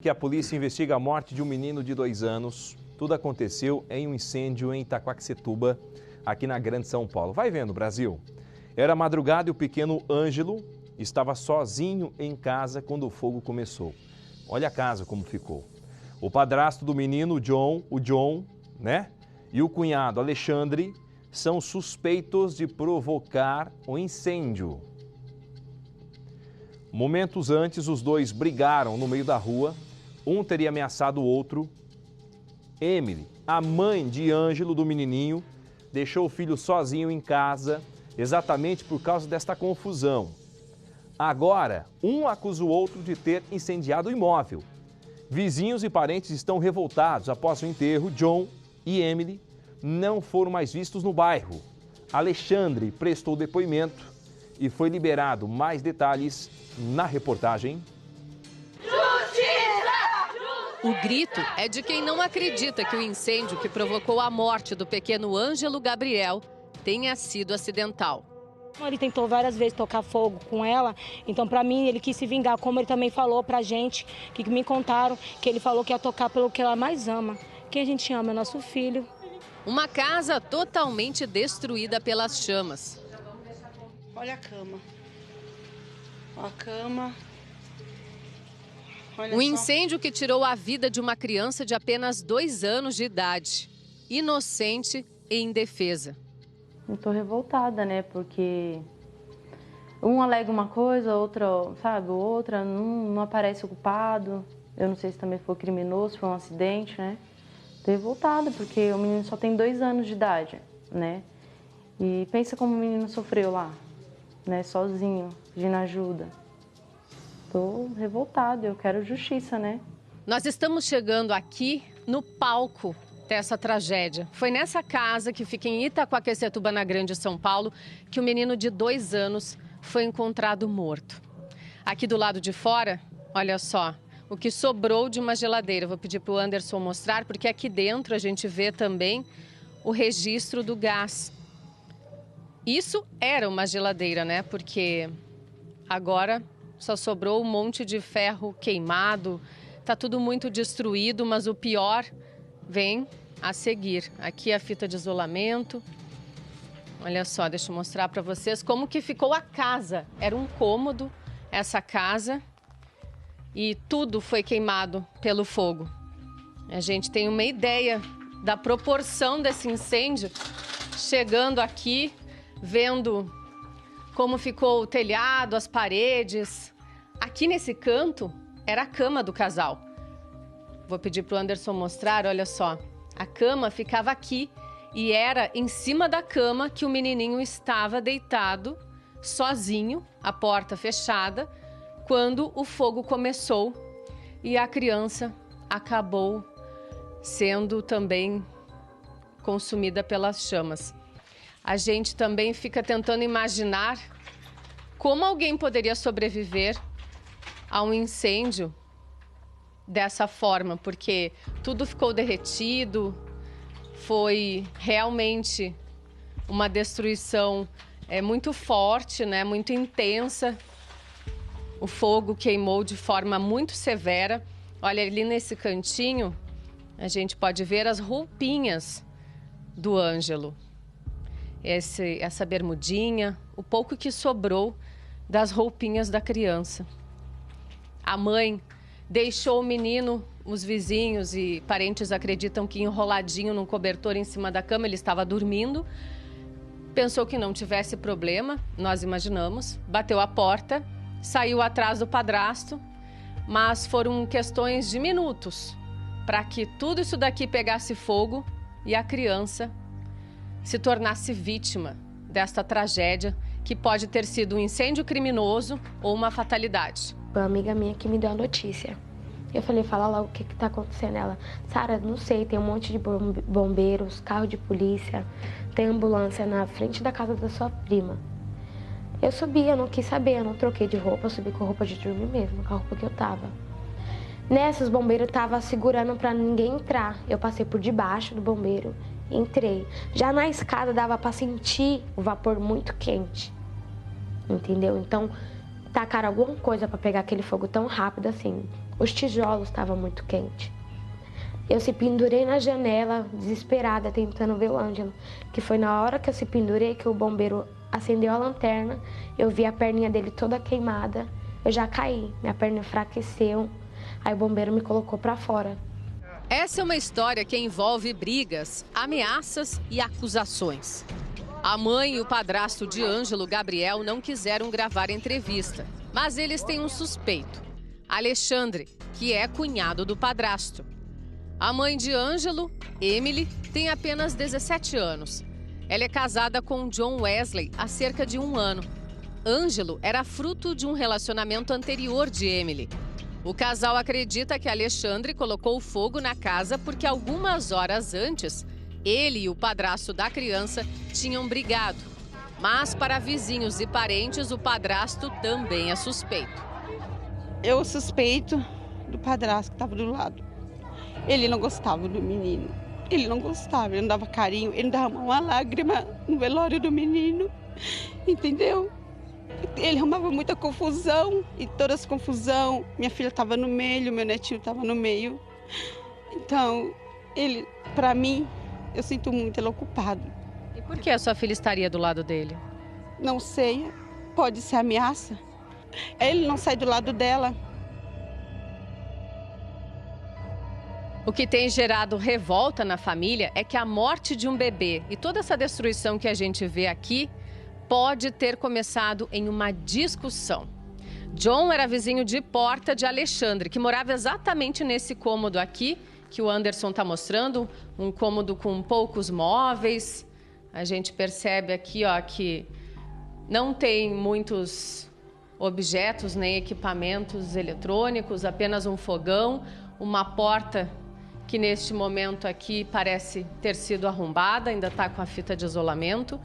Que a polícia investiga a morte de um menino de 2 anos. Tudo aconteceu em um incêndio em Itaquaquecetuba, aqui na Grande São Paulo. Vai vendo, Brasil. Era madrugada e o pequeno Ângelo estava sozinho em casa quando o fogo começou. Olha a casa como ficou. O padrasto do menino, o John, né? E o cunhado, Alexandre, são suspeitos de provocar o incêndio. Momentos antes, os dois brigaram no meio da rua. Um teria ameaçado o outro. Emily, a mãe de Ângelo, do menininho, deixou o filho sozinho em casa, exatamente por causa desta confusão. Agora, um acusa o outro de ter incendiado o imóvel. Vizinhos e parentes estão revoltados após o enterro. John e Emily não foram mais vistos no bairro. Alexandre prestou depoimento e foi liberado. Mais detalhes na reportagem. O grito é de quem não acredita que o incêndio que provocou a morte do pequeno Ângelo Gabriel tenha sido acidental. Ele tentou várias vezes tocar fogo com ela, então para mim ele quis se vingar, como ele também falou pra gente, que me contaram, que ele falou que ia tocar pelo que ela mais ama. Quem a gente ama é nosso filho. Uma casa totalmente destruída pelas chamas. Olha a cama. Olha a cama. Um incêndio que tirou a vida de uma criança de apenas 2 anos de idade, inocente e indefesa. Eu tô revoltada, né? Porque um alega uma coisa, outra, sabe, outra não aparece o culpado. Eu não sei se também foi criminoso, foi um acidente, né? Tô revoltada, porque o menino só tem 2 anos de idade, né? E pensa como o menino sofreu lá, né? Sozinho, pedindo ajuda. Tô revoltada, eu quero justiça, né? Nós estamos chegando aqui no palco dessa tragédia. Foi nessa casa que fica em Itaquaquecetuba, na Grande São Paulo, que o menino de 2 anos foi encontrado morto. Aqui do lado de fora, olha só, o que sobrou de uma geladeira. Vou pedir para o Anderson mostrar, porque aqui dentro a gente vê também o registro do gás. Isso era uma geladeira, né? Porque agora só sobrou um monte de ferro queimado, tá tudo muito destruído, mas o pior vem a seguir. Aqui a fita de isolamento. Olha só, deixa eu mostrar para vocês como que ficou a casa. Era um cômodo, essa casa, e tudo foi queimado pelo fogo. A gente tem uma ideia da proporção desse incêndio, chegando aqui, vendo como ficou o telhado, as paredes. Aqui nesse canto era a cama do casal. Vou pedir para o Anderson mostrar, olha só. A cama ficava aqui e era em cima da cama que o menininho estava deitado, sozinho, a porta fechada, quando o fogo começou e a criança acabou sendo também consumida pelas chamas. A gente também fica tentando imaginar como alguém poderia sobreviver a um incêndio dessa forma, porque tudo ficou derretido, foi realmente uma destruição muito forte, né? Muito intensa. O fogo queimou de forma muito severa. Olha, ali nesse cantinho, a gente pode ver as roupinhas do Ângelo. Essa bermudinha, o pouco que sobrou das roupinhas da criança. A mãe deixou o menino, os vizinhos e parentes acreditam que enroladinho num cobertor em cima da cama, ele estava dormindo. Pensou que não tivesse problema, nós imaginamos, bateu a porta, saiu atrás do padrasto, mas foram questões de minutos para que tudo isso daqui pegasse fogo e a criança se tornasse vítima desta tragédia, que pode ter sido um incêndio criminoso ou uma fatalidade. Uma amiga minha que me deu a notícia. Eu falei, fala logo o que está acontecendo. Ela, Sara, não sei, tem um monte de bombeiros, carro de polícia, tem ambulância na frente da casa da sua prima. Eu subi, eu não quis saber, eu não troquei de roupa, eu subi com roupa de dormir mesmo, com a roupa que eu tava. Nessa, os bombeiros estavam segurando para ninguém entrar. Eu passei por debaixo do bombeiro, entrei. Já na escada dava para sentir o vapor muito quente, entendeu? Então, tacaram alguma coisa para pegar aquele fogo tão rápido assim. Os tijolos estavam muito quentes. Eu se pendurei na janela, desesperada, tentando ver o Ângelo. Que foi na hora que eu se pendurei que o bombeiro acendeu a lanterna. Eu vi a perninha dele toda queimada. Eu já caí, minha perna enfraqueceu. Aí o bombeiro me colocou para fora. Essa é uma história que envolve brigas, ameaças e acusações. A mãe e o padrasto de Ângelo, Gabriel, não quiseram gravar entrevista. Mas eles têm um suspeito, Alexandre, que é cunhado do padrasto. A mãe de Ângelo, Emily, tem apenas 17 anos. Ela é casada com John Wesley há cerca de 1 ano. Ângelo era fruto de um relacionamento anterior de Emily. O casal acredita que Alexandre colocou fogo na casa porque algumas horas antes, ele e o padrasto da criança tinham brigado. Mas para vizinhos e parentes, o padrasto também é suspeito. Eu suspeito do padrasto que estava do lado. Ele não gostava do menino. Ele não gostava, ele não dava carinho, ele não dava uma lágrima no velório do menino. Entendeu? Ele arrumava muita confusão, e toda essa confusão, minha filha estava no meio, meu netinho estava no meio. Então, ele, para mim, eu sinto muito, ele é o culpado. E por que a sua filha estaria do lado dele? Não sei, pode ser ameaça. Ele não sai do lado dela. O que tem gerado revolta na família é que a morte de um bebê e toda essa destruição que a gente vê aqui pode ter começado em uma discussão. John era vizinho de porta de Alexandre, que morava exatamente nesse cômodo aqui, que o Anderson está mostrando, um cômodo com poucos móveis. A gente percebe aqui, ó, que não tem muitos objetos nem equipamentos eletrônicos, apenas um fogão, uma porta que neste momento aqui parece ter sido arrombada, ainda está com a fita de isolamento.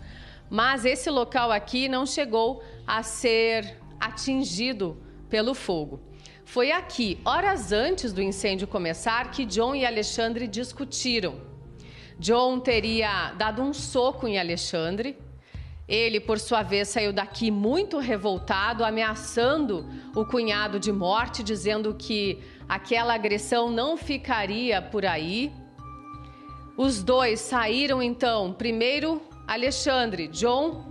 Mas esse local aqui não chegou a ser atingido pelo fogo. Foi aqui, horas antes do incêndio começar, que John e Alexandre discutiram. John teria dado um soco em Alexandre. Ele, por sua vez, saiu daqui muito revoltado, ameaçando o cunhado de morte, dizendo que aquela agressão não ficaria por aí. Os dois saíram, então, primeiro Alexandre, John,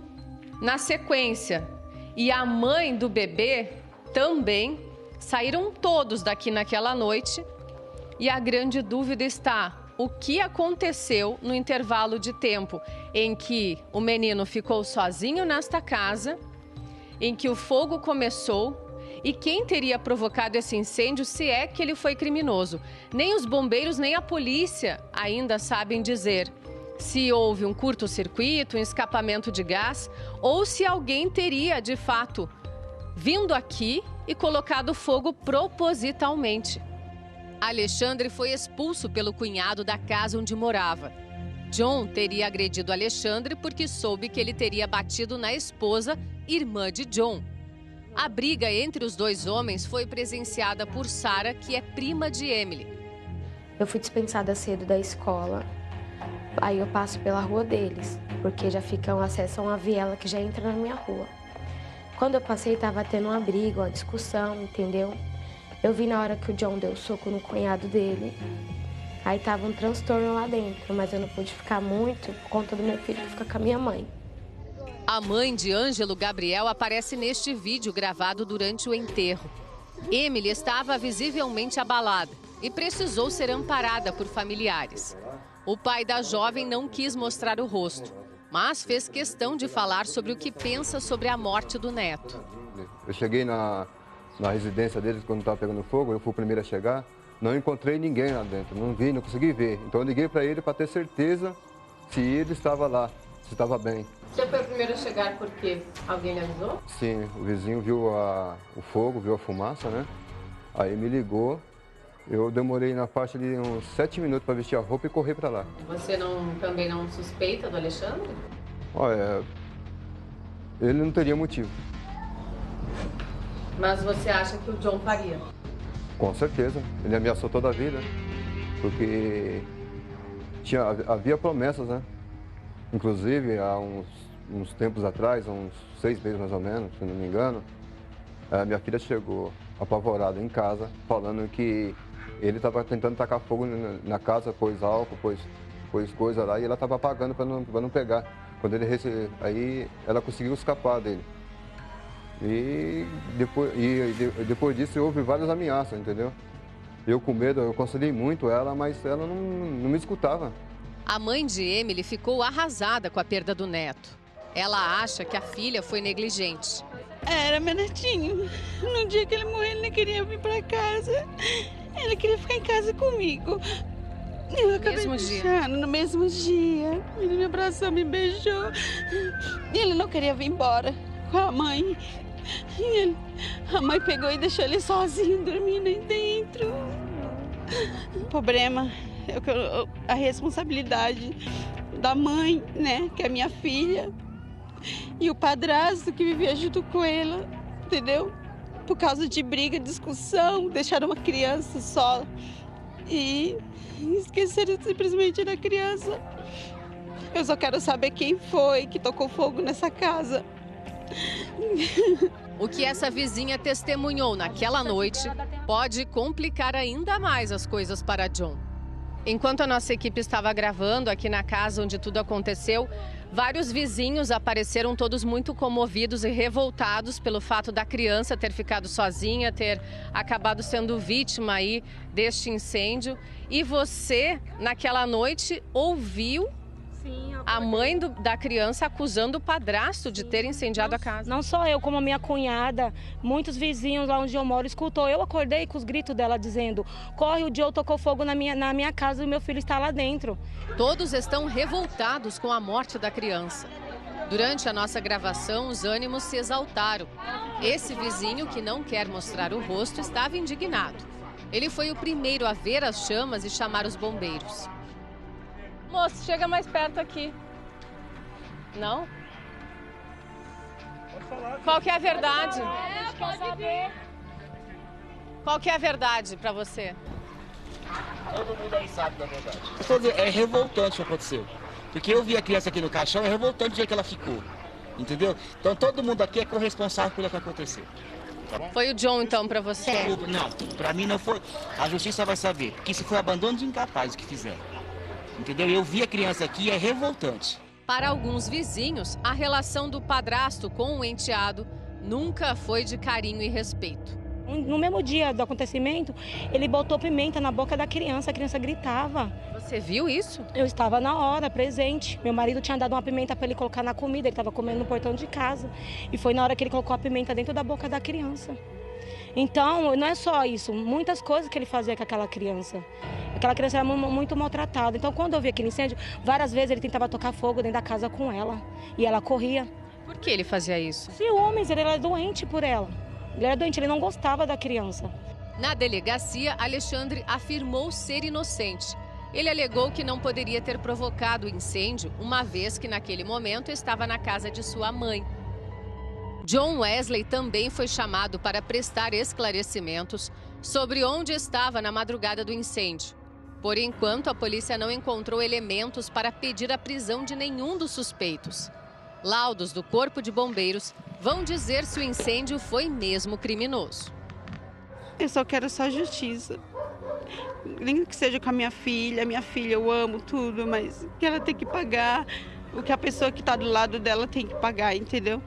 na sequência. E a mãe do bebê também. Saíram todos daqui naquela noite. E a grande dúvida está: o que aconteceu no intervalo de tempo em que o menino ficou sozinho nesta casa, em que o fogo começou, e quem teria provocado esse incêndio, se é que ele foi criminoso? Nem os bombeiros, nem a polícia ainda sabem dizer se houve um curto-circuito, um escapamento de gás, ou se alguém teria, de fato, vindo aqui e colocado fogo propositalmente. Alexandre foi expulso pelo cunhado da casa onde morava. John teria agredido Alexandre porque soube que ele teria batido na esposa, irmã de John. A briga entre os dois homens foi presenciada por Sara, que é prima de Emily. Eu fui dispensada cedo da escola, aí eu passo pela rua deles, porque já fica um acesso a uma viela que já entra na minha rua. Quando eu passei, estava tendo uma briga, uma discussão, entendeu? Eu vi na hora que o John deu soco no cunhado dele. Aí tava um transtorno lá dentro, mas eu não pude ficar muito por conta do meu filho que fica com a minha mãe. A mãe de Ângelo, Gabriel, aparece neste vídeo gravado durante o enterro. Emily estava visivelmente abalada e precisou ser amparada por familiares. O pai da jovem não quis mostrar o rosto, mas fez questão de falar sobre o que pensa sobre a morte do neto. Eu cheguei na residência deles quando estava pegando fogo, eu fui o primeiro a chegar, não encontrei ninguém lá dentro, não consegui ver. Então eu liguei para ele para ter certeza se ele estava lá, se estava bem. Você foi o primeiro a chegar porque alguém lhe avisou? Sim, o vizinho viu o fogo, viu a fumaça, né? Aí me ligou, eu demorei na faixa de uns 7 minutos para vestir a roupa e correr para lá. Você também não suspeita do Alexandre? Olha, ele não teria motivo. Mas você acha que o John faria? Com certeza, ele ameaçou toda a vida, porque havia promessas, né? Inclusive, há uns tempos atrás, uns 6 meses mais ou menos, se não me engano, Minha filha chegou apavorada em casa, falando que ele estava tentando tacar fogo na casa, pôs álcool, pôs coisa lá, e ela estava apagando para não pegar. Quando ele aí ela conseguiu escapar dele. E depois disso houve várias ameaças, entendeu? Eu com medo, eu aconselhei muito ela, mas ela não me escutava. A mãe de Emily ficou arrasada com a perda do neto. Ela acha que a filha foi negligente. Era meu netinho. No dia que ele morreu, ele não queria vir para casa. Ele queria ficar em casa comigo. Eu acabei deixando no mesmo dia. Ele me abraçou, me beijou. E ele não queria vir embora com a mãe. A mãe pegou e deixou ele sozinho, dormindo aí dentro. O problema é a responsabilidade da mãe, né, que é minha filha, e o padrasto que vivia junto com ela, entendeu? Por causa de briga, discussão, deixaram uma criança só e esqueceram simplesmente da criança. Eu só quero saber quem foi que tocou fogo nessa casa. O que essa vizinha testemunhou naquela noite pode complicar ainda mais as coisas para John. Enquanto a nossa equipe estava gravando aqui na casa onde tudo aconteceu, vários vizinhos apareceram todos muito comovidos e revoltados pelo fato da criança ter ficado sozinha, ter acabado sendo vítima aí deste incêndio. E você, naquela noite, ouviu a mãe da criança acusando o padrasto de ter incendiado a casa. Não só eu, como a minha cunhada, muitos vizinhos lá onde eu moro escutou. Eu acordei com os gritos dela dizendo: corre, o Joe tocou fogo na minha casa e o meu filho está lá dentro. Todos estão revoltados com a morte da criança. Durante a nossa gravação, os ânimos se exaltaram. Esse vizinho, que não quer mostrar o rosto, estava indignado. Ele foi o primeiro a ver as chamas e chamar os bombeiros. Moço, chega mais perto aqui. Não? Qual que é a verdade? Qual que é a verdade para você? Todo mundo aí sabe da verdade. É revoltante o que aconteceu. Porque eu vi a criança aqui no caixão, é revoltante o jeito que ela ficou. Entendeu? Então todo mundo aqui é corresponsável pelo que aconteceu. Tá bom? Foi o John, então, para você? Não, para mim não foi. A justiça vai saber. Porque isso foi abandono de incapazes que fizeram. Entendeu? Eu vi a criança aqui, é revoltante. Para alguns vizinhos, a relação do padrasto com o enteado nunca foi de carinho e respeito. No mesmo dia do acontecimento, ele botou pimenta na boca da criança, a criança gritava. Você viu isso? Eu estava na hora, presente. Meu marido tinha dado uma pimenta para ele colocar na comida, ele estava comendo no portão de casa. E foi na hora que ele colocou a pimenta dentro da boca da criança. Então, não é só isso, muitas coisas que ele fazia com aquela criança. Aquela criança era muito maltratada. Então, quando eu vi aquele incêndio, várias vezes ele tentava tocar fogo dentro da casa com ela. E ela corria. Por que ele fazia isso? Ciúmes, ele era doente por ela. Ele era doente, ele não gostava da criança. Na delegacia, Alexandre afirmou ser inocente. Ele alegou que não poderia ter provocado o incêndio, uma vez que naquele momento estava na casa de sua mãe. John Wesley também foi chamado para prestar esclarecimentos sobre onde estava na madrugada do incêndio. Por enquanto, a polícia não encontrou elementos para pedir a prisão de nenhum dos suspeitos. Laudos do Corpo de Bombeiros vão dizer se o incêndio foi mesmo criminoso. Eu só quero só justiça. Nem que seja com a minha filha eu amo tudo, mas que ela tem que pagar o que a pessoa que está do lado dela tem que pagar, entendeu?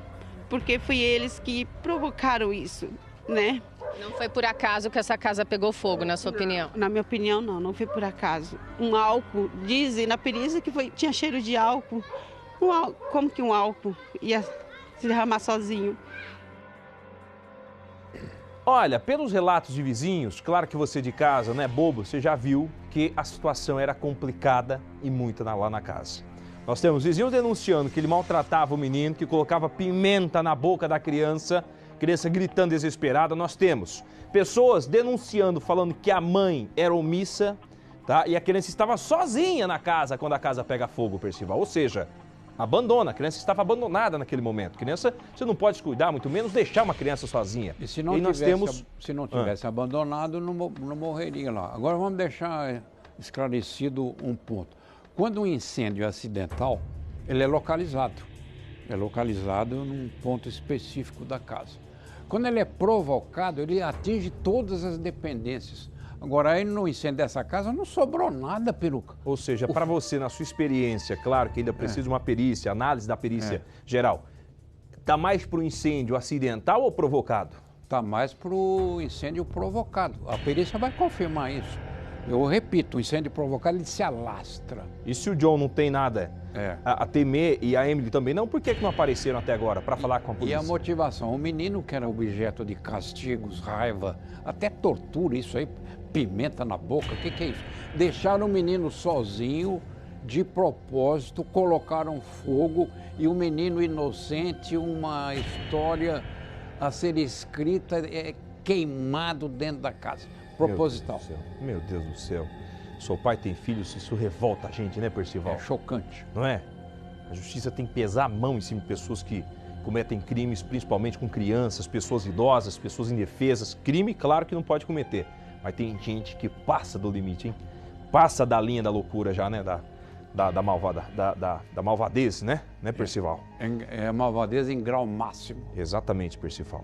Porque foi eles que provocaram isso, né? Não foi por acaso que essa casa pegou fogo, na sua opinião? Na minha opinião, não foi por acaso. Um álcool, dizem na perícia que tinha cheiro de álcool. Como que um álcool ia se derramar sozinho? Olha, pelos relatos de vizinhos, claro que você de casa não é bobo, você já viu que a situação era complicada e muita lá na casa. Nós temos vizinhos denunciando que ele maltratava o menino, que colocava pimenta na boca da criança gritando desesperada. Nós temos pessoas denunciando, falando que a mãe era omissa, tá? E a criança estava sozinha na casa quando a casa pega fogo, Percival. Ou seja, abandona, a criança estava abandonada naquele momento. A criança, você não pode cuidar, muito menos deixar uma criança sozinha. E se não tivesse abandonado, não morreria lá. Agora vamos deixar esclarecido um ponto. Quando um incêndio é acidental, ele é localizado. É localizado num ponto específico da casa. Quando ele é provocado, ele atinge todas as dependências. Agora, aí no incêndio dessa casa não sobrou nada, Peruca. Ou seja, para você, na sua experiência, claro que ainda precisa de uma perícia, análise da perícia geral, está mais para o incêndio acidental ou provocado? Está mais para o incêndio provocado. A perícia vai confirmar isso. Eu repito, o incêndio provocado ele se alastra. E se o John não tem nada a temer e a Emily também não, por que não apareceram até agora para falar com a polícia? E a motivação? O menino que era objeto de castigos, raiva, até tortura, isso aí, pimenta na boca, o que é isso? Deixaram o menino sozinho, de propósito, colocaram fogo e o menino inocente, uma história a ser escrita, queimado dentro da casa. Proposital. Meu Deus do céu. Seu pai tem filhos, isso revolta a gente, né, Percival? É chocante. Não é? A justiça tem que pesar a mão em cima de pessoas que cometem crimes, principalmente com crianças, pessoas idosas, pessoas indefesas. Crime, claro que não pode cometer, mas tem gente que passa do limite, hein? Passa da linha da loucura já, né? Da malvadez, né, Percival? É malvadez em grau máximo. Exatamente, Percival.